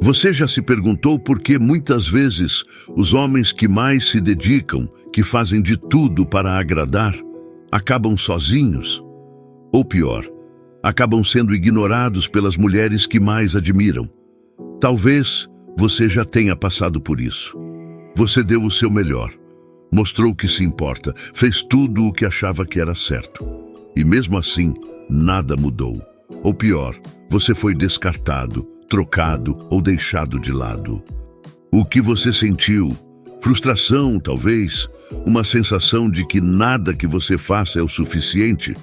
Você já se perguntou por que muitas vezes os homens que mais se dedicam, que fazem de tudo para agradar, acabam sozinhos? Ou pior, acabam sendo ignorados pelas mulheres que mais admiram? Talvez você já tenha passado por isso. Você deu o seu melhor, mostrou que se importa, fez tudo o que achava que era certo. E mesmo assim, nada mudou. Ou pior, você foi descartado, trocado ou deixado de lado. O que você sentiu? Frustração, talvez? Uma sensação de que nada que você faça é o suficiente?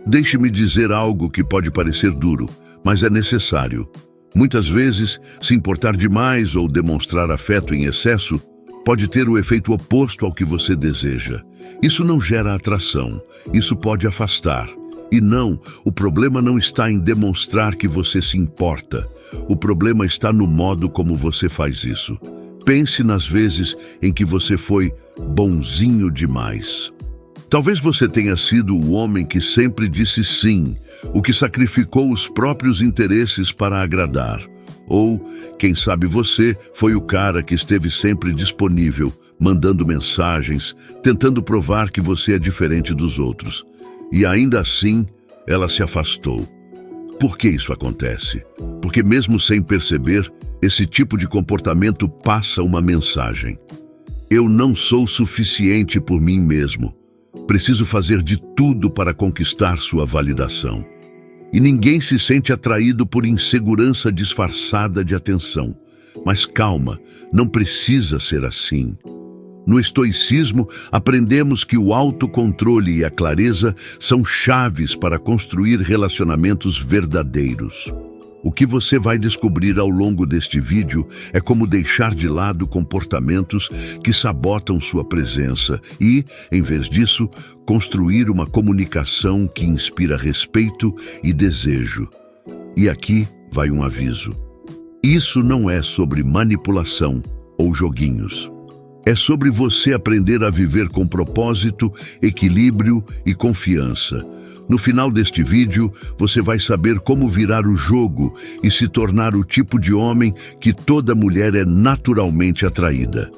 Deixe-me dizer algo que pode parecer duro, mas é necessário. Muitas vezes, se importar demais ou demonstrar afeto em excesso pode ter o efeito oposto ao que você deseja. Isso não gera atração, isso pode afastar. E não, o problema não está em demonstrar que você se importa. O problema está no modo como você faz isso. Pense nas vezes em que você foi bonzinho demais. Talvez você tenha sido o homem que sempre disse sim, o que sacrificou os próprios interesses para agradar. Ou, quem sabe você foi o cara que esteve sempre disponível, mandando mensagens, tentando provar que você é diferente dos outros. E ainda assim, ela se afastou. Por que isso acontece? Porque mesmo sem perceber, esse tipo de comportamento passa uma mensagem. Eu não sou suficiente por mim mesmo. Preciso fazer de tudo para conquistar sua validação. E ninguém se sente atraído por insegurança disfarçada de atenção. Mas calma, não precisa ser assim. No estoicismo, aprendemos que o autocontrole e a clareza são chaves para construir relacionamentos verdadeiros. O que você vai descobrir ao longo deste vídeo é como deixar de lado comportamentos que sabotam sua presença e, em vez disso, construir uma comunicação que inspira respeito e desejo. E aqui vai um aviso. Isso não é sobre manipulação ou joguinhos. É sobre você aprender a viver com propósito, equilíbrio e confiança. No final deste vídeo, você vai saber como virar o jogo e se tornar o tipo de homem que toda mulher é naturalmente atraída.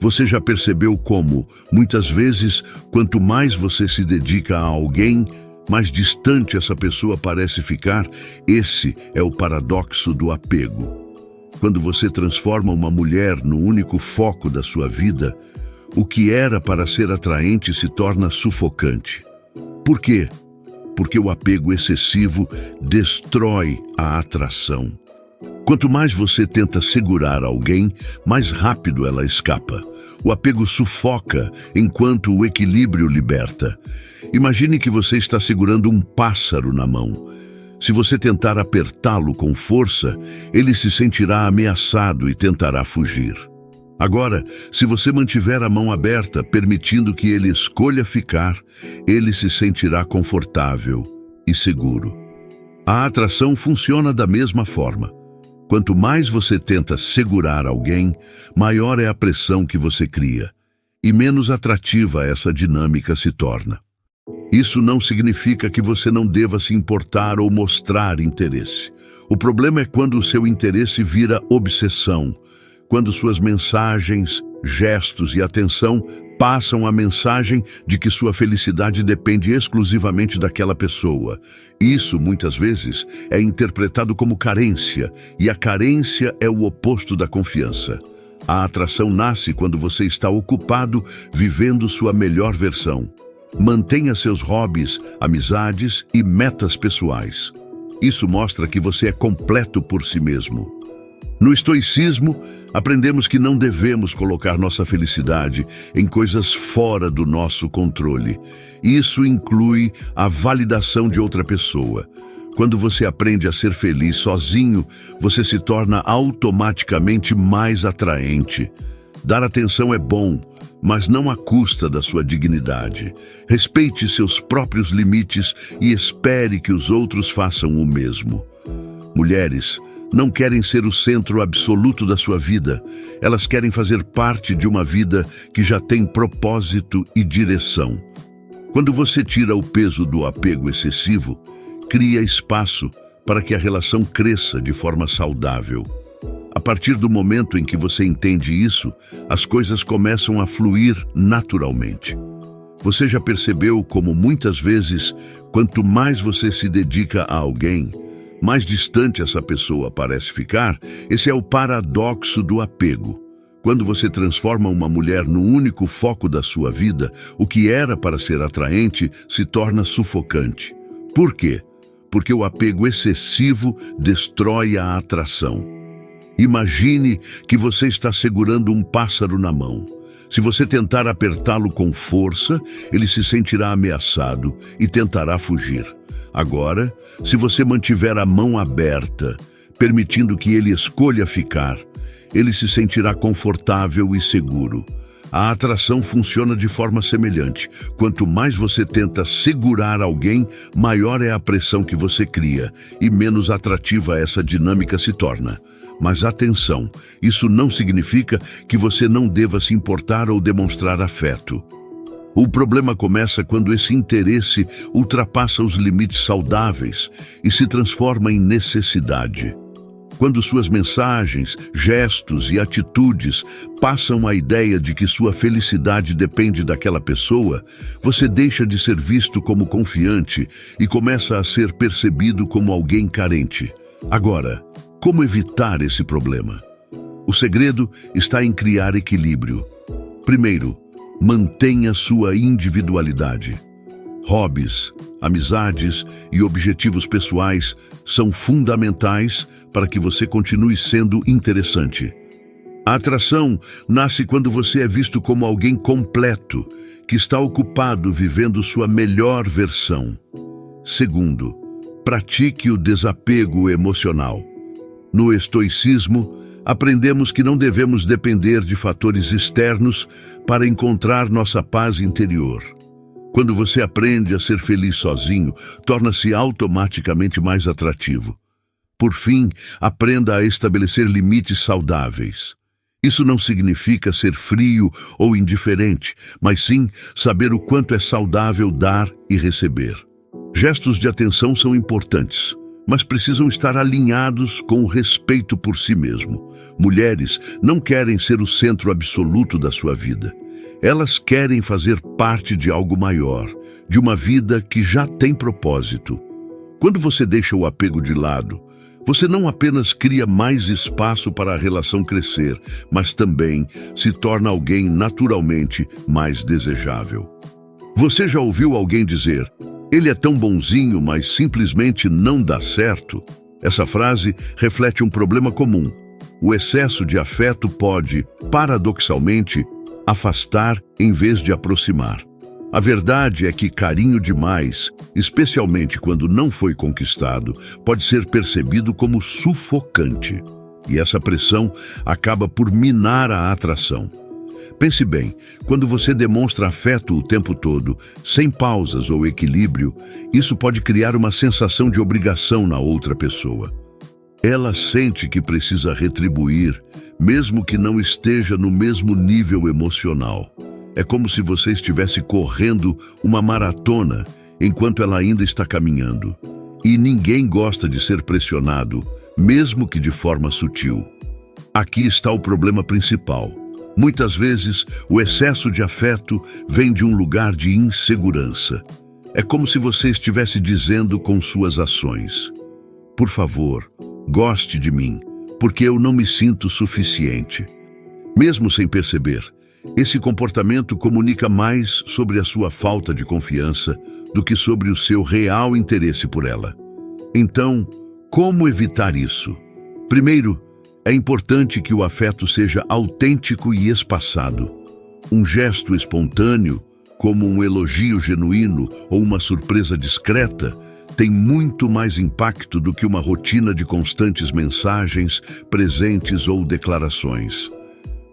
Você já percebeu como, muitas vezes, quanto mais você se dedica a alguém, mais distante essa pessoa parece ficar? Esse é o paradoxo do apego. Quando você transforma uma mulher no único foco da sua vida, o que era para ser atraente se torna sufocante. Por quê? Porque o apego excessivo destrói a atração. Quanto mais você tenta segurar alguém, mais rápido ela escapa. O apego sufoca, enquanto o equilíbrio liberta. Imagine que você está segurando um pássaro na mão. Se você tentar apertá-lo com força, ele se sentirá ameaçado e tentará fugir. Agora, se você mantiver a mão aberta, permitindo que ele escolha ficar, ele se sentirá confortável e seguro. A atração funciona da mesma forma. Quanto mais você tenta segurar alguém, maior é a pressão que você cria, e menos atrativa essa dinâmica se torna. Isso não significa que você não deva se importar ou mostrar interesse. O problema é quando o seu interesse vira obsessão, quando suas mensagens, gestos e atenção passam a mensagem de que sua felicidade depende exclusivamente daquela pessoa. Isso, muitas vezes, é interpretado como carência, e a carência é o oposto da confiança. A atração nasce quando você está ocupado vivendo sua melhor versão. Mantenha seus hobbies, amizades e metas pessoais. Isso mostra que você é completo por si mesmo. No estoicismo, aprendemos que não devemos colocar nossa felicidade em coisas fora do nosso controle. Isso inclui a validação de outra pessoa. Quando você aprende a ser feliz sozinho, você se torna automaticamente mais atraente. Dar atenção é bom, mas não à custa da sua dignidade. Respeite seus próprios limites e espere que os outros façam o mesmo. Mulheres não querem ser o centro absoluto da sua vida. Elas querem fazer parte de uma vida que já tem propósito e direção. Quando você tira o peso do apego excessivo, cria espaço para que a relação cresça de forma saudável. A partir do momento em que você entende isso, as coisas começam a fluir naturalmente. Você já percebeu como muitas vezes, quanto mais você se dedica a alguém, mais distante essa pessoa parece ficar? Esse é o paradoxo do apego. Quando você transforma uma mulher no único foco da sua vida, o que era para ser atraente se torna sufocante. Por quê? Porque o apego excessivo destrói a atração. Imagine que você está segurando um pássaro na mão. Se você tentar apertá-lo com força, ele se sentirá ameaçado e tentará fugir. Agora, se você mantiver a mão aberta, permitindo que ele escolha ficar, ele se sentirá confortável e seguro. A atração funciona de forma semelhante. Quanto mais você tenta segurar alguém, maior é a pressão que você cria e menos atrativa essa dinâmica se torna. Mas atenção, isso não significa que você não deva se importar ou demonstrar afeto. O problema começa quando esse interesse ultrapassa os limites saudáveis e se transforma em necessidade. Quando suas mensagens, gestos e atitudes passam a ideia de que sua felicidade depende daquela pessoa, você deixa de ser visto como confiante e começa a ser percebido como alguém carente. Agora, como evitar esse problema? O segredo está em criar equilíbrio. Primeiro, mantenha sua individualidade. Hobbies, amizades e objetivos pessoais são fundamentais para que você continue sendo interessante. A atração nasce quando você é visto como alguém completo, que está ocupado vivendo sua melhor versão. Segundo, pratique o desapego emocional. No estoicismo, aprendemos que não devemos depender de fatores externos para encontrar nossa paz interior. Quando você aprende a ser feliz sozinho, torna-se automaticamente mais atrativo. Por fim, aprenda a estabelecer limites saudáveis. Isso não significa ser frio ou indiferente, mas sim saber o quanto é saudável dar e receber. Gestos de atenção são importantes, mas precisam estar alinhados com o respeito por si mesmo. Mulheres não querem ser o centro absoluto da sua vida. Elas querem fazer parte de algo maior, de uma vida que já tem propósito. Quando você deixa o apego de lado, você não apenas cria mais espaço para a relação crescer, mas também se torna alguém naturalmente mais desejável. Você já ouviu alguém dizer: "Ele é tão bonzinho, mas simplesmente não dá certo"? Essa frase reflete um problema comum. O excesso de afeto pode, paradoxalmente, afastar em vez de aproximar. A verdade é que carinho demais, especialmente quando não foi conquistado, pode ser percebido como sufocante. E essa pressão acaba por minar a atração. Pense bem, quando você demonstra afeto o tempo todo, sem pausas ou equilíbrio, isso pode criar uma sensação de obrigação na outra pessoa. Ela sente que precisa retribuir, mesmo que não esteja no mesmo nível emocional. É como se você estivesse correndo uma maratona enquanto ela ainda está caminhando. E ninguém gosta de ser pressionado, mesmo que de forma sutil. Aqui está o problema principal. Muitas vezes, o excesso de afeto vem de um lugar de insegurança. É como se você estivesse dizendo com suas ações: "Por favor, goste de mim, porque eu não me sinto suficiente." Mesmo sem perceber, esse comportamento comunica mais sobre a sua falta de confiança do que sobre o seu real interesse por ela. Então, como evitar isso? Primeiro, é importante que o afeto seja autêntico e espaçado. Um gesto espontâneo, como um elogio genuíno ou uma surpresa discreta, tem muito mais impacto do que uma rotina de constantes mensagens, presentes ou declarações.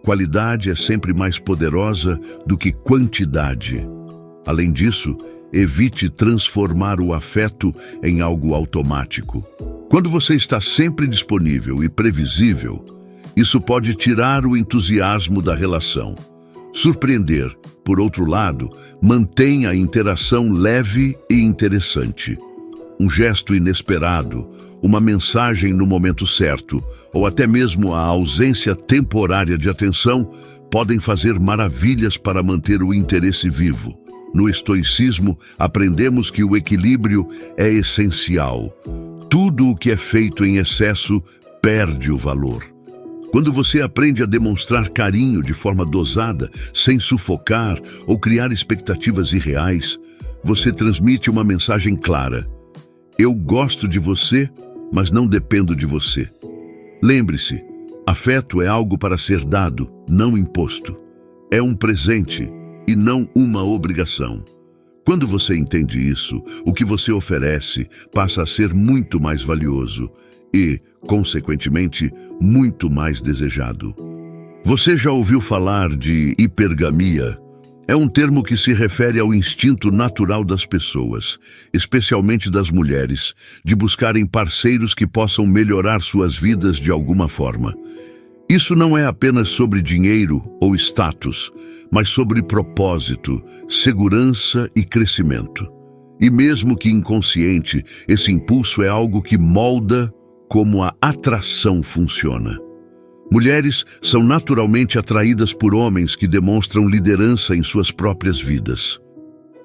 Qualidade é sempre mais poderosa do que quantidade. Além disso, evite transformar o afeto em algo automático. Quando você está sempre disponível e previsível, isso pode tirar o entusiasmo da relação. Surpreender, por outro lado, mantém a interação leve e interessante. Um gesto inesperado, uma mensagem no momento certo, ou até mesmo a ausência temporária de atenção, podem fazer maravilhas para manter o interesse vivo. No estoicismo, aprendemos que o equilíbrio é essencial. Tudo o que é feito em excesso perde o valor. Quando você aprende a demonstrar carinho de forma dosada, sem sufocar ou criar expectativas irreais, você transmite uma mensagem clara. Eu gosto de você, mas não dependo de você. Lembre-se, afeto é algo para ser dado, não imposto. É um presente e não uma obrigação. Quando você entende isso, o que você oferece passa a ser muito mais valioso e, consequentemente, muito mais desejado. Você já ouviu falar de hipergamia? É um termo que se refere ao instinto natural das pessoas, especialmente das mulheres, de buscarem parceiros que possam melhorar suas vidas de alguma forma. Isso não é apenas sobre dinheiro ou status, mas sobre propósito, segurança e crescimento. E mesmo que inconsciente, esse impulso é algo que molda como a atração funciona. Mulheres são naturalmente atraídas por homens que demonstram liderança em suas próprias vidas.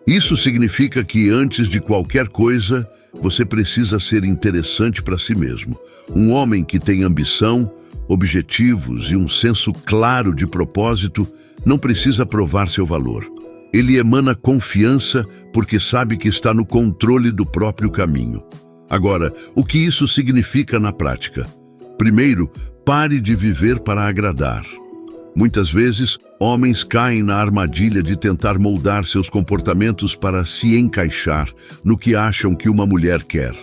Isso significa que, antes de qualquer coisa, você precisa ser interessante para si mesmo. Um homem que tem ambição, objetivos e um senso claro de propósito não precisa provar seu valor. Ele emana confiança porque sabe que está no controle do próprio caminho. Agora, o que isso significa na prática? Primeiro, pare de viver para agradar. Muitas vezes, homens caem na armadilha de tentar moldar seus comportamentos para se encaixar no que acham que uma mulher quer.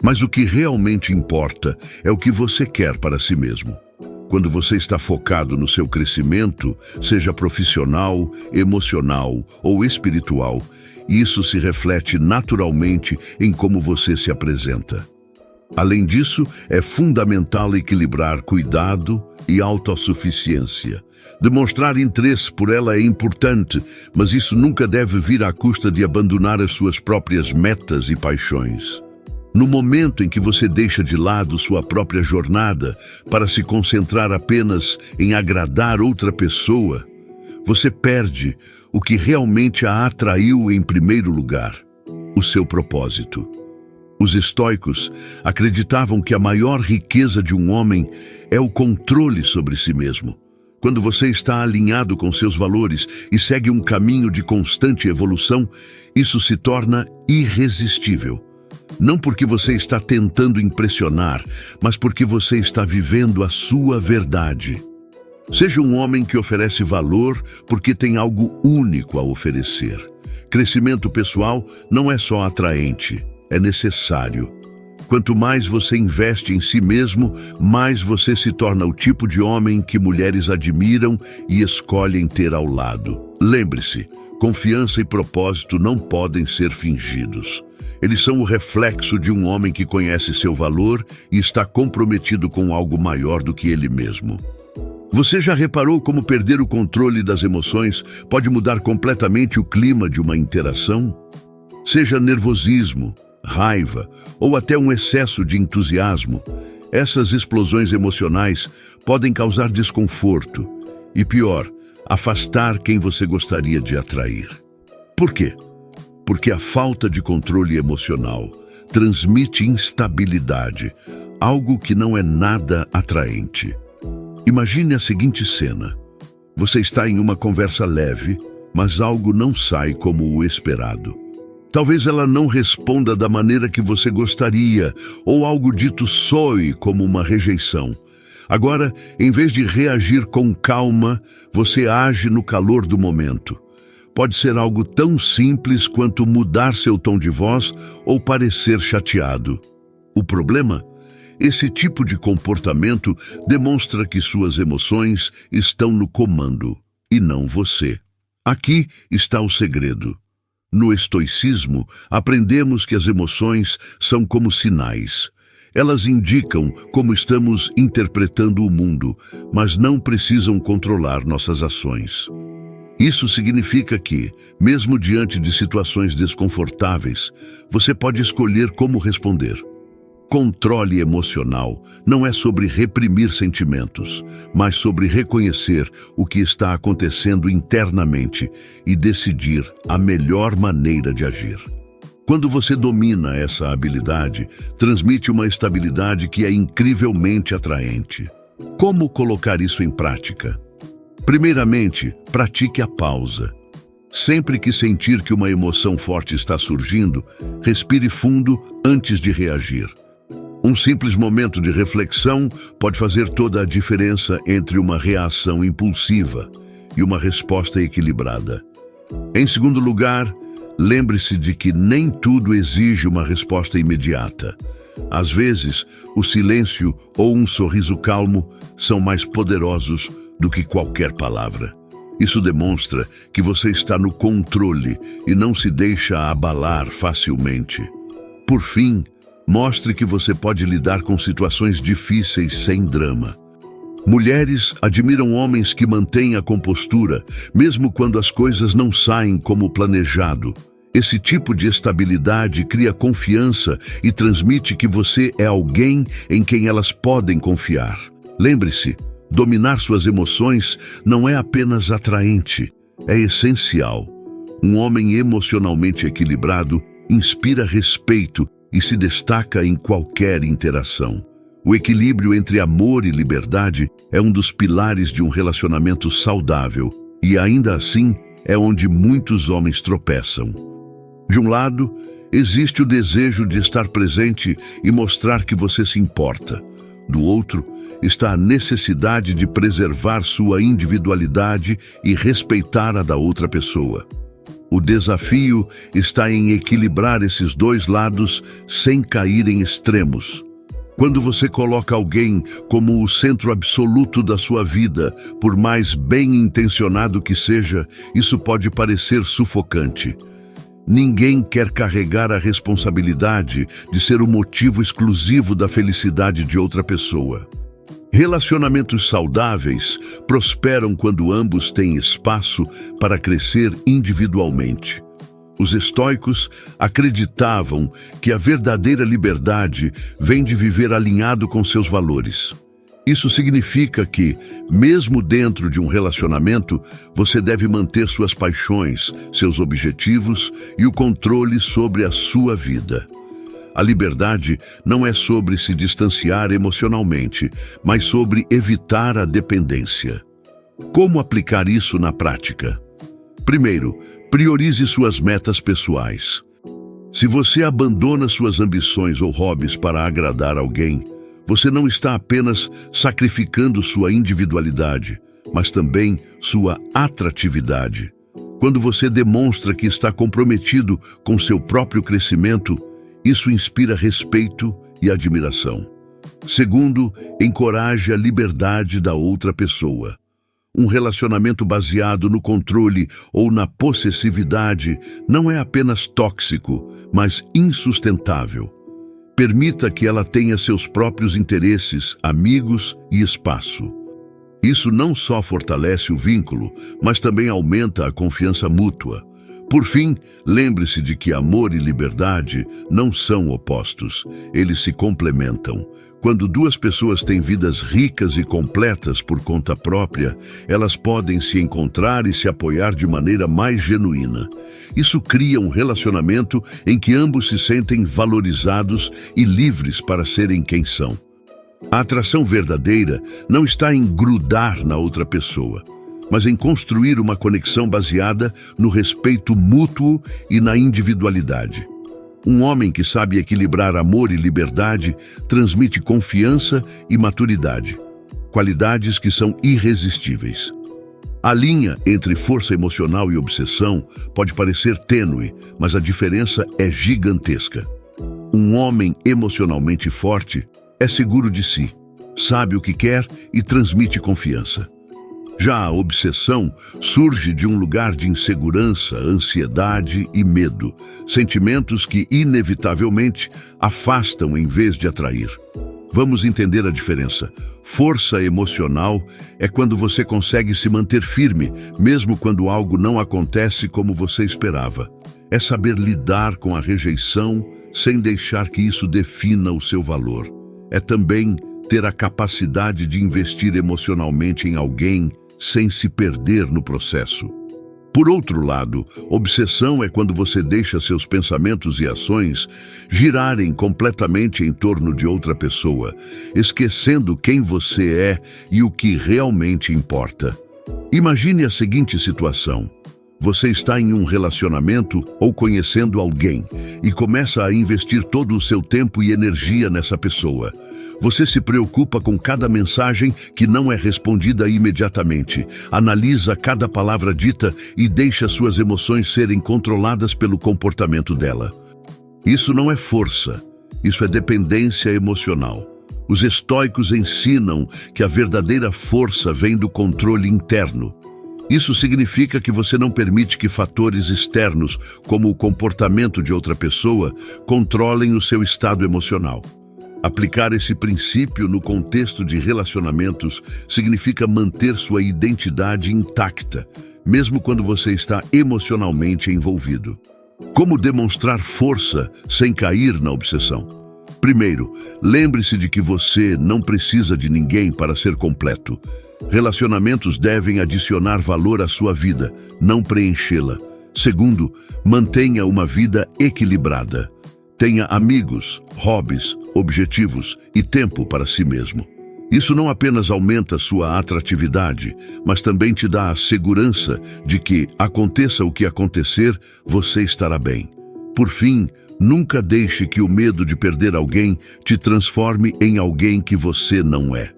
Mas o que realmente importa é o que você quer para si mesmo. Quando você está focado no seu crescimento, seja profissional, emocional ou espiritual, isso se reflete naturalmente em como você se apresenta. Além disso, é fundamental equilibrar cuidado e autossuficiência. Demonstrar interesse por ela é importante, mas isso nunca deve vir à custa de abandonar as suas próprias metas e paixões. No momento em que você deixa de lado sua própria jornada para se concentrar apenas em agradar outra pessoa, você perde o que realmente a atraiu em primeiro lugar, o seu propósito. Os estoicos acreditavam que a maior riqueza de um homem é o controle sobre si mesmo. Quando você está alinhado com seus valores e segue um caminho de constante evolução, isso se torna irresistível. Não porque você está tentando impressionar, mas porque você está vivendo a sua verdade. Seja um homem que oferece valor porque tem algo único a oferecer. Crescimento pessoal não é só atraente, é necessário. Quanto mais você investe em si mesmo, mais você se torna o tipo de homem que mulheres admiram e escolhem ter ao lado. Lembre-se, confiança e propósito não podem ser fingidos. Eles são o reflexo de um homem que conhece seu valor e está comprometido com algo maior do que ele mesmo. Você já reparou como perder o controle das emoções pode mudar completamente o clima de uma interação? Seja nervosismo, raiva ou até um excesso de entusiasmo, essas explosões emocionais podem causar desconforto e, pior, afastar quem você gostaria de atrair. Por quê? Porque a falta de controle emocional transmite instabilidade, algo que não é nada atraente. Imagine a seguinte cena. Você está em uma conversa leve, mas algo não sai como o esperado. Talvez ela não responda da maneira que você gostaria, ou algo dito soe como uma rejeição. Agora, em vez de reagir com calma, você age no calor do momento. Pode ser algo tão simples quanto mudar seu tom de voz ou parecer chateado. O problema? Esse tipo de comportamento demonstra que suas emoções estão no comando, e não você. Aqui está o segredo. No estoicismo, aprendemos que as emoções são como sinais. Elas indicam como estamos interpretando o mundo, mas não precisam controlar nossas ações. Isso significa que, mesmo diante de situações desconfortáveis, você pode escolher como responder. Controle emocional não é sobre reprimir sentimentos, mas sobre reconhecer o que está acontecendo internamente e decidir a melhor maneira de agir. Quando você domina essa habilidade, transmite uma estabilidade que é incrivelmente atraente. Como colocar isso em prática? Primeiramente, pratique a pausa. Sempre que sentir que uma emoção forte está surgindo, respire fundo antes de reagir. Um simples momento de reflexão pode fazer toda a diferença entre uma reação impulsiva e uma resposta equilibrada. Em segundo lugar, lembre-se de que nem tudo exige uma resposta imediata. Às vezes, o silêncio ou um sorriso calmo são mais poderosos do que qualquer palavra. Isso demonstra que você está no controle e não se deixa abalar facilmente. Por fim, mostre que você pode lidar com situações difíceis sem drama. Mulheres admiram homens que mantêm a compostura, mesmo quando as coisas não saem como planejado. Esse tipo de estabilidade cria confiança e transmite que você é alguém em quem elas podem confiar. Lembre-se, dominar suas emoções não é apenas atraente, é essencial. Um homem emocionalmente equilibrado inspira respeito e se destaca em qualquer interação. O equilíbrio entre amor e liberdade é um dos pilares de um relacionamento saudável e, ainda assim, é onde muitos homens tropeçam. De um lado, existe o desejo de estar presente e mostrar que você se importa. Do outro, está a necessidade de preservar sua individualidade e respeitar a da outra pessoa. O desafio está em equilibrar esses dois lados sem cair em extremos. Quando você coloca alguém como o centro absoluto da sua vida, por mais bem-intencionado que seja, isso pode parecer sufocante. Ninguém quer carregar a responsabilidade de ser o motivo exclusivo da felicidade de outra pessoa. Relacionamentos saudáveis prosperam quando ambos têm espaço para crescer individualmente. Os estoicos acreditavam que a verdadeira liberdade vem de viver alinhado com seus valores. Isso significa que, mesmo dentro de um relacionamento, você deve manter suas paixões, seus objetivos e o controle sobre a sua vida. A liberdade não é sobre se distanciar emocionalmente, mas sobre evitar a dependência. Como aplicar isso na prática? Primeiro, priorize suas metas pessoais. Se você abandona suas ambições ou hobbies para agradar alguém, você não está apenas sacrificando sua individualidade, mas também sua atratividade. Quando você demonstra que está comprometido com seu próprio crescimento, isso inspira respeito e admiração. Segundo, encoraje a liberdade da outra pessoa. Um relacionamento baseado no controle ou na possessividade não é apenas tóxico, mas insustentável. Permita que ela tenha seus próprios interesses, amigos e espaço. Isso não só fortalece o vínculo, mas também aumenta a confiança mútua. Por fim, lembre-se de que amor e liberdade não são opostos, eles se complementam. Quando duas pessoas têm vidas ricas e completas por conta própria, elas podem se encontrar e se apoiar de maneira mais genuína. Isso cria um relacionamento em que ambos se sentem valorizados e livres para serem quem são. A atração verdadeira não está em grudar na outra pessoa, mas em construir uma conexão baseada no respeito mútuo e na individualidade. Um homem que sabe equilibrar amor e liberdade transmite confiança e maturidade, qualidades que são irresistíveis. A linha entre força emocional e obsessão pode parecer tênue, mas a diferença é gigantesca. Um homem emocionalmente forte é seguro de si, sabe o que quer e transmite confiança. Já a obsessão surge de um lugar de insegurança, ansiedade e medo, sentimentos que inevitavelmente afastam em vez de atrair. Vamos entender a diferença. Força emocional é quando você consegue se manter firme, mesmo quando algo não acontece como você esperava. É saber lidar com a rejeição, sem deixar que isso defina o seu valor. É também ter a capacidade de investir emocionalmente em alguém sem se perder no processo. Por outro lado, obsessão é quando você deixa seus pensamentos e ações girarem completamente em torno de outra pessoa, esquecendo quem você é e o que realmente importa. Imagine a seguinte situação. Você está em um relacionamento ou conhecendo alguém e começa a investir todo o seu tempo e energia nessa pessoa. Você se preocupa com cada mensagem que não é respondida imediatamente, analisa cada palavra dita e deixa suas emoções serem controladas pelo comportamento dela. Isso não é força, isso é dependência emocional. Os estoicos ensinam que a verdadeira força vem do controle interno. Isso significa que você não permite que fatores externos, como o comportamento de outra pessoa, controlem o seu estado emocional. Aplicar esse princípio no contexto de relacionamentos significa manter sua identidade intacta, mesmo quando você está emocionalmente envolvido. Como demonstrar força sem cair na obsessão? Primeiro, lembre-se de que você não precisa de ninguém para ser completo. Relacionamentos devem adicionar valor à sua vida, não preenchê-la. Segundo, mantenha uma vida equilibrada. Tenha amigos, hobbies, objetivos e tempo para si mesmo. Isso não apenas aumenta sua atratividade, mas também te dá a segurança de que, aconteça o que acontecer, você estará bem. Por fim, nunca deixe que o medo de perder alguém te transforme em alguém que você não é.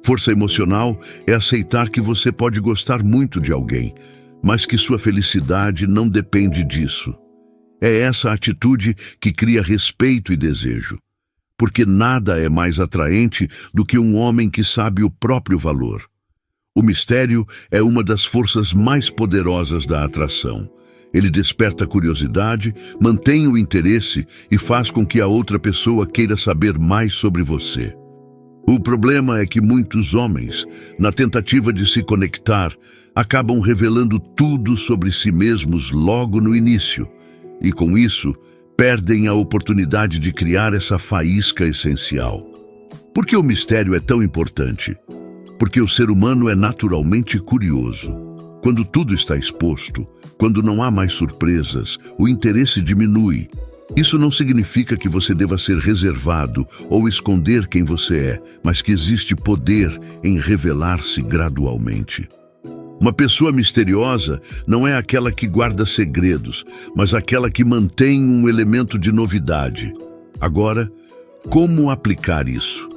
Força emocional é aceitar que você pode gostar muito de alguém, mas que sua felicidade não depende disso. É essa atitude que cria respeito e desejo, porque nada é mais atraente do que um homem que sabe o próprio valor. O mistério é uma das forças mais poderosas da atração. Ele desperta curiosidade, mantém o interesse e faz com que a outra pessoa queira saber mais sobre você. O problema é que muitos homens, na tentativa de se conectar, acabam revelando tudo sobre si mesmos logo no início. E com isso, perdem a oportunidade de criar essa faísca essencial. Por que o mistério é tão importante? Porque o ser humano é naturalmente curioso. Quando tudo está exposto, quando não há mais surpresas, o interesse diminui. Isso não significa que você deva ser reservado ou esconder quem você é, mas que existe poder em revelar-se gradualmente. Uma pessoa misteriosa não é aquela que guarda segredos, mas aquela que mantém um elemento de novidade. Agora, como aplicar isso?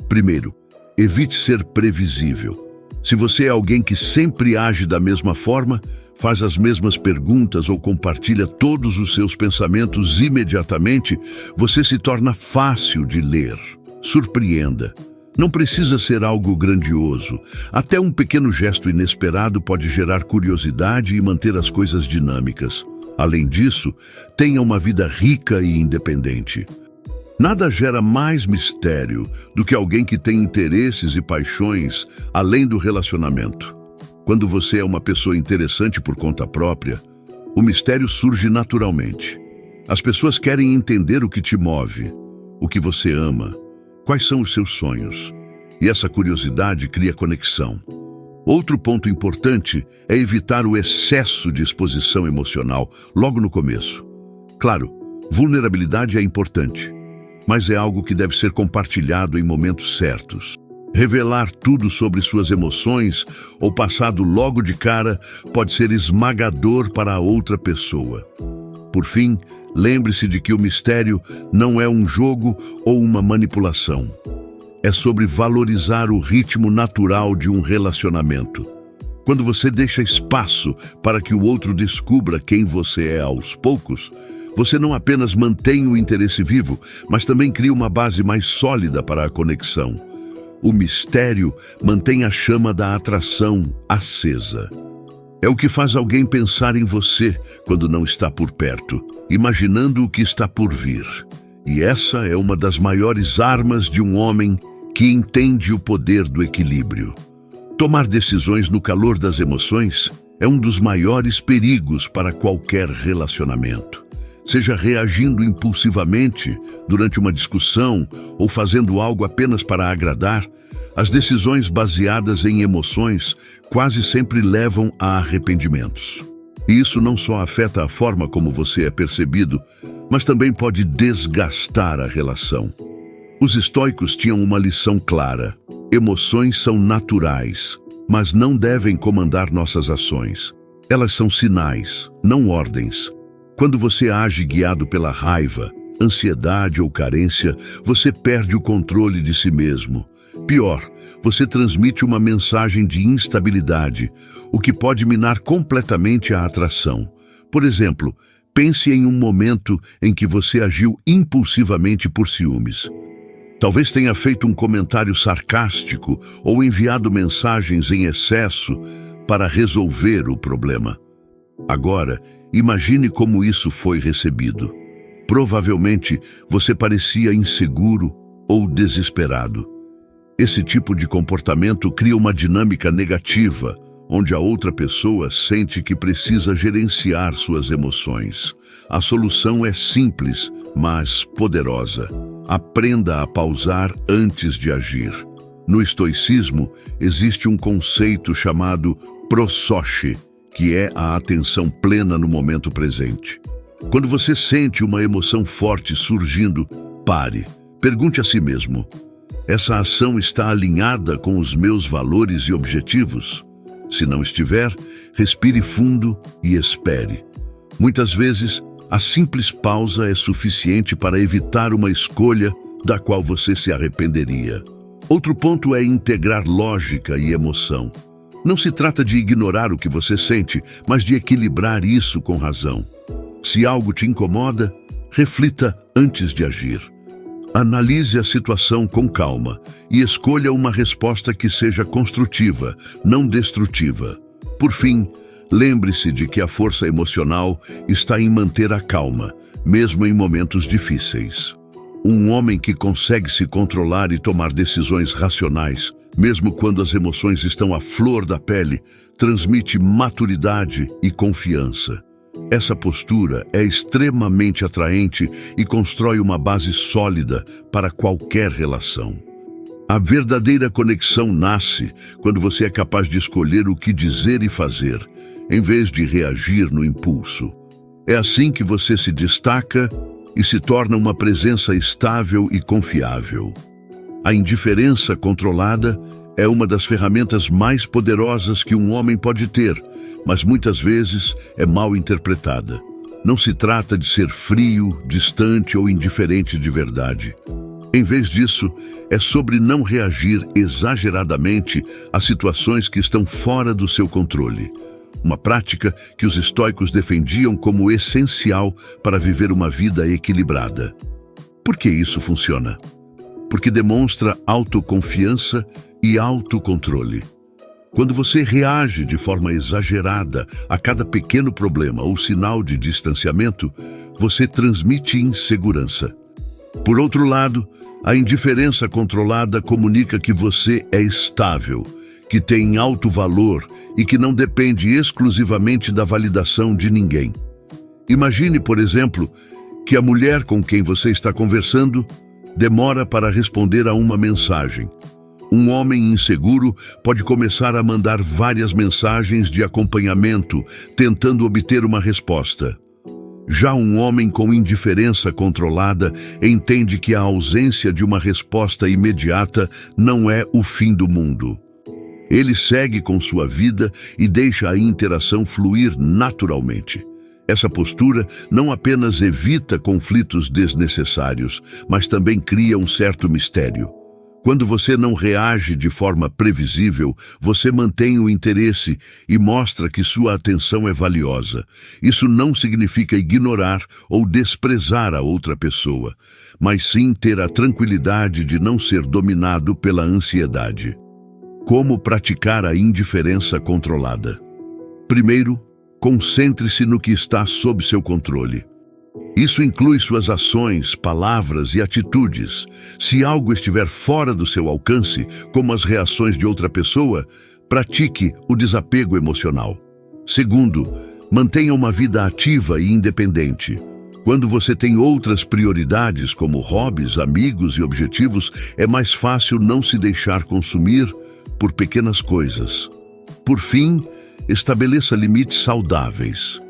Primeiro, evite ser previsível. Se você é alguém que sempre age da mesma forma, faz as mesmas perguntas ou compartilha todos os seus pensamentos imediatamente, você se torna fácil de ler. Surpreenda. Não precisa ser algo grandioso. Até um pequeno gesto inesperado pode gerar curiosidade e manter as coisas dinâmicas. Além disso, tenha uma vida rica e independente. Nada gera mais mistério do que alguém que tem interesses e paixões além do relacionamento. Quando você é uma pessoa interessante por conta própria, o mistério surge naturalmente. As pessoas querem entender o que te move, o que você ama, quais são os seus sonhos. E essa curiosidade cria conexão. Outro ponto importante é evitar o excesso de exposição emocional logo no começo. Claro, vulnerabilidade é importante, mas é algo que deve ser compartilhado em momentos certos. Revelar tudo sobre suas emoções ou passado logo de cara pode ser esmagador para a outra pessoa. Por fim, lembre-se de que o mistério não é um jogo ou uma manipulação. É sobre valorizar o ritmo natural de um relacionamento. Quando você deixa espaço para que o outro descubra quem você é aos poucos, você não apenas mantém o interesse vivo, mas também cria uma base mais sólida para a conexão. O mistério mantém a chama da atração acesa. É o que faz alguém pensar em você quando não está por perto, imaginando o que está por vir. E essa é uma das maiores armas de um homem que entende o poder do equilíbrio. Tomar decisões no calor das emoções é um dos maiores perigos para qualquer relacionamento. seja reagindo impulsivamente durante uma discussão ou fazendo algo apenas para agradar, as decisões baseadas em emoções quase sempre levam a arrependimentos. E isso não só afeta a forma como você é percebido, mas também pode desgastar a relação. Os estoicos tinham uma lição clara: emoções são naturais, mas não devem comandar nossas ações. Elas são sinais, não ordens. Quando você age guiado pela raiva, ansiedade ou carência, você perde o controle de si mesmo. Pior, você transmite uma mensagem de instabilidade, o que pode minar completamente a atração. Por exemplo, pense em um momento em que você agiu impulsivamente por ciúmes. Talvez tenha feito um comentário sarcástico ou enviado mensagens em excesso para resolver o problema. Agora, imagine como isso foi recebido. Provavelmente, você parecia inseguro ou desesperado. Esse tipo de comportamento cria uma dinâmica negativa, onde a outra pessoa sente que precisa gerenciar suas emoções. A solução é simples, mas poderosa. Aprenda a pausar antes de agir. No estoicismo, existe um conceito chamado prosoche, que é a atenção plena no momento presente. Quando você sente uma emoção forte surgindo, pare. Pergunte a si mesmo: essa ação está alinhada com os meus valores e objetivos? Se não estiver, respire fundo e espere. Muitas vezes, a simples pausa é suficiente para evitar uma escolha da qual você se arrependeria. Outro ponto é integrar lógica e emoção. Não se trata de ignorar o que você sente, mas de equilibrar isso com razão. Se algo te incomoda, reflita antes de agir. Analise a situação com calma e escolha uma resposta que seja construtiva, não destrutiva. Por fim, lembre-se de que a força emocional está em manter a calma, mesmo em momentos difíceis. Um homem que consegue se controlar e tomar decisões racionais, mesmo quando as emoções estão à flor da pele, transmite maturidade e confiança. Essa postura é extremamente atraente e constrói uma base sólida para qualquer relação. A verdadeira conexão nasce quando você é capaz de escolher o que dizer e fazer, em vez de reagir no impulso. É assim que você se destaca e se torna uma presença estável e confiável. A indiferença controlada é uma das ferramentas mais poderosas que um homem pode ter, mas muitas vezes é mal interpretada. Não se trata de ser frio, distante ou indiferente de verdade. Em vez disso, é sobre não reagir exageradamente a situações que estão fora do seu controle. Uma prática que os estoicos defendiam como essencial para viver uma vida equilibrada. Por que isso funciona? Porque demonstra autoconfiança e autocontrole. Quando você reage de forma exagerada a cada pequeno problema ou sinal de distanciamento, você transmite insegurança. Por outro lado, a indiferença controlada comunica que você é estável, que tem alto valor e que não depende exclusivamente da validação de ninguém. Imagine, por exemplo, que a mulher com quem você está conversando demora para responder a uma mensagem. Um homem inseguro pode começar a mandar várias mensagens de acompanhamento, tentando obter uma resposta. Já um homem com indiferença controlada entende que a ausência de uma resposta imediata não é o fim do mundo. Ele segue com sua vida e deixa a interação fluir naturalmente. Essa postura não apenas evita conflitos desnecessários, mas também cria um certo mistério. Quando você não reage de forma previsível, você mantém o interesse e mostra que sua atenção é valiosa. Isso não significa ignorar ou desprezar a outra pessoa, mas sim ter a tranquilidade de não ser dominado pela ansiedade. Como praticar a indiferença controlada? Primeiro, concentre-se no que está sob seu controle. Isso inclui suas ações, palavras e atitudes. Se algo estiver fora do seu alcance, como as reações de outra pessoa, pratique o desapego emocional. Segundo, mantenha uma vida ativa e independente. Quando você tem outras prioridades, como hobbies, amigos e objetivos, é mais fácil não se deixar consumir por pequenas coisas. Por fim, estabeleça limites saudáveis.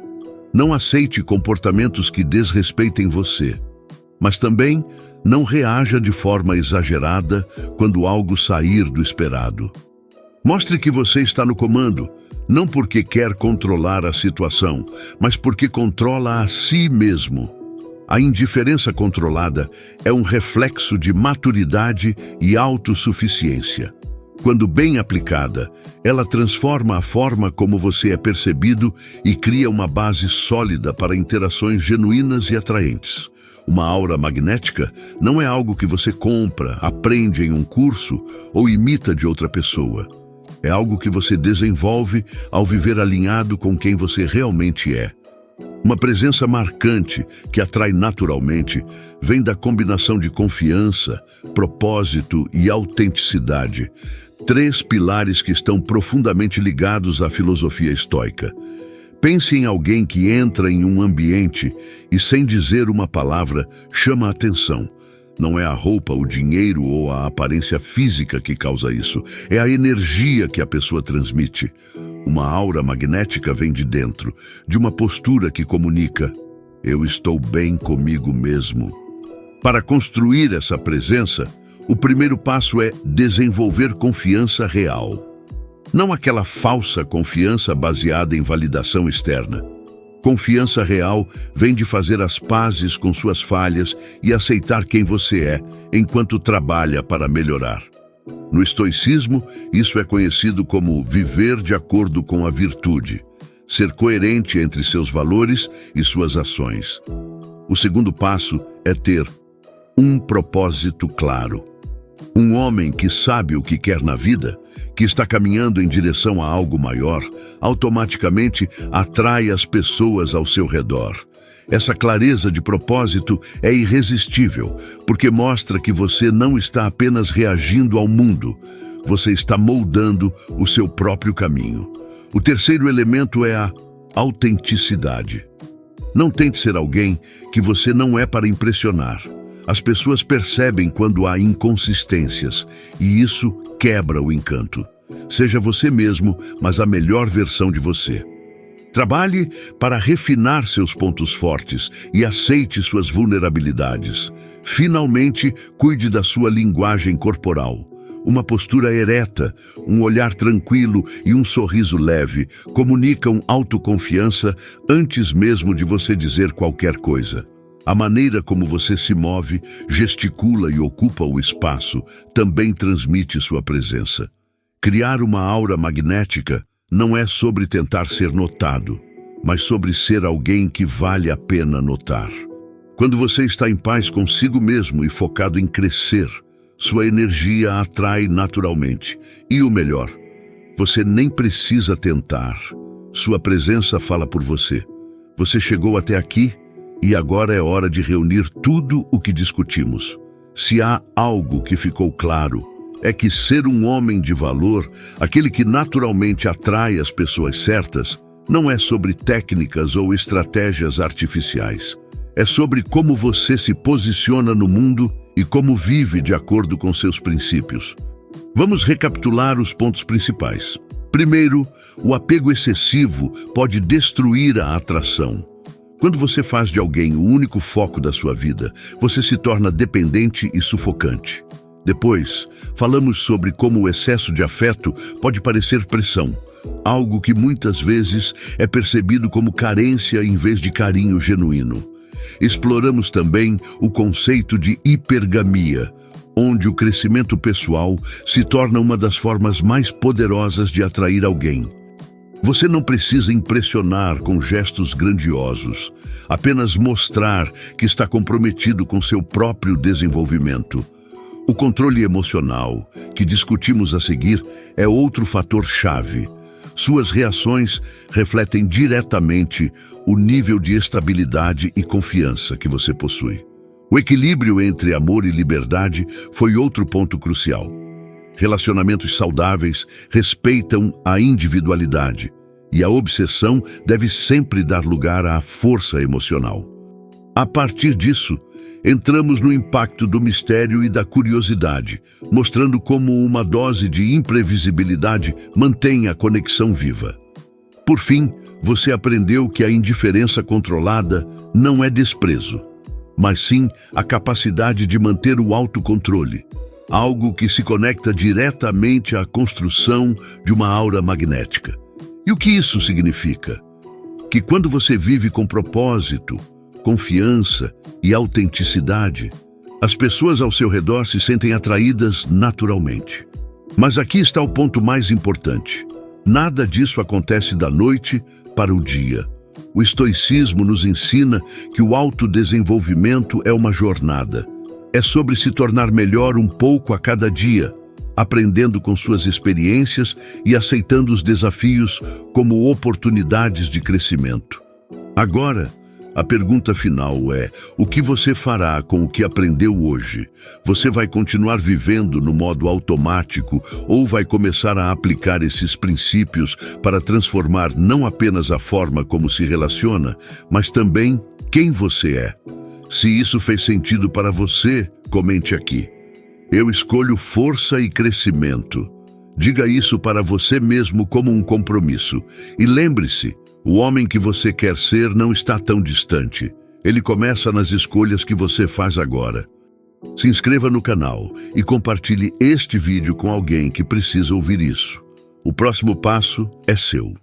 Não aceite comportamentos que desrespeitem você, mas também não reaja de forma exagerada quando algo sair do esperado. Mostre que você está no comando, não porque quer controlar a situação, mas porque controla a si mesmo. A indiferença controlada é um reflexo de maturidade e autossuficiência. Quando bem aplicada, ela transforma a forma como você é percebido e cria uma base sólida para interações genuínas e atraentes. Uma aura magnética não é algo que você compra, aprende em um curso ou imita de outra pessoa. É algo que você desenvolve ao viver alinhado com quem você realmente é. Uma presença marcante, que atrai naturalmente, vem da combinação de confiança, propósito e autenticidade. 3 pilares que estão profundamente ligados à filosofia estoica. Pense em alguém que entra em um ambiente e, sem dizer uma palavra, chama a atenção. Não é a roupa, o dinheiro ou a aparência física que causa isso. É a energia que a pessoa transmite. Uma aura magnética vem de dentro, de uma postura que comunica: eu estou bem comigo mesmo. Para construir essa presença, o primeiro passo é desenvolver confiança real. Não aquela falsa confiança baseada em validação externa. Confiança real vem de fazer as pazes com suas falhas e aceitar quem você é, enquanto trabalha para melhorar. No estoicismo, isso é conhecido como viver de acordo com a virtude, ser coerente entre seus valores e suas ações. O segundo passo é ter um propósito claro. Um homem que sabe o que quer na vida, que está caminhando em direção a algo maior, automaticamente atrai as pessoas ao seu redor. Essa clareza de propósito é irresistível, porque mostra que você não está apenas reagindo ao mundo, você está moldando o seu próprio caminho. O terceiro elemento é a autenticidade. Não tente ser alguém que você não é para impressionar. As pessoas percebem quando há inconsistências, e isso quebra o encanto. Seja você mesmo, mas a melhor versão de você. Trabalhe para refinar seus pontos fortes e aceite suas vulnerabilidades. Finalmente, cuide da sua linguagem corporal. Uma postura ereta, um olhar tranquilo e um sorriso leve comunicam autoconfiança antes mesmo de você dizer qualquer coisa. A maneira como você se move, gesticula e ocupa o espaço também transmite sua presença. Criar uma aura magnética não é sobre tentar ser notado, mas sobre ser alguém que vale a pena notar. Quando você está em paz consigo mesmo e focado em crescer, sua energia atrai naturalmente. E o melhor, você nem precisa tentar. Sua presença fala por você. Você chegou até aqui e agora é hora de reunir tudo o que discutimos. Se há algo que ficou claro, é que ser um homem de valor, aquele que naturalmente atrai as pessoas certas, não é sobre técnicas ou estratégias artificiais. É sobre como você se posiciona no mundo e como vive de acordo com seus princípios. Vamos recapitular os pontos principais. Primeiro, o apego excessivo pode destruir a atração. Quando você faz de alguém o único foco da sua vida, você se torna dependente e sufocante. Depois, falamos sobre como o excesso de afeto pode parecer pressão, algo que muitas vezes é percebido como carência em vez de carinho genuíno. Exploramos também o conceito de hipergamia, onde o crescimento pessoal se torna uma das formas mais poderosas de atrair alguém. Você não precisa impressionar com gestos grandiosos, apenas mostrar que está comprometido com seu próprio desenvolvimento. O controle emocional, que discutimos a seguir, é outro fator-chave. Suas reações refletem diretamente o nível de estabilidade e confiança que você possui. O equilíbrio entre amor e liberdade foi outro ponto crucial. Relacionamentos saudáveis respeitam a individualidade, e a obsessão deve sempre dar lugar à força emocional. A partir disso, entramos no impacto do mistério e da curiosidade, mostrando como uma dose de imprevisibilidade mantém a conexão viva. Por fim, você aprendeu que a indiferença controlada não é desprezo, mas sim a capacidade de manter o autocontrole, algo que se conecta diretamente à construção de uma aura magnética. E o que isso significa? Que quando você vive com propósito, confiança e autenticidade, as pessoas ao seu redor se sentem atraídas naturalmente. Mas aqui está o ponto mais importante. Nada disso acontece da noite para o dia. O estoicismo nos ensina que o autodesenvolvimento é uma jornada. É sobre se tornar melhor um pouco a cada dia, aprendendo com suas experiências e aceitando os desafios como oportunidades de crescimento. Agora, a pergunta final é: o que você fará com o que aprendeu hoje? Você vai continuar vivendo no modo automático ou vai começar a aplicar esses princípios para transformar não apenas a forma como se relaciona, mas também quem você é? Se isso fez sentido para você, comente aqui. Eu escolho força e crescimento. Diga isso para você mesmo como um compromisso. E lembre-se, o homem que você quer ser não está tão distante. Ele começa nas escolhas que você faz agora. Se inscreva no canal e compartilhe este vídeo com alguém que precisa ouvir isso. O próximo passo é seu.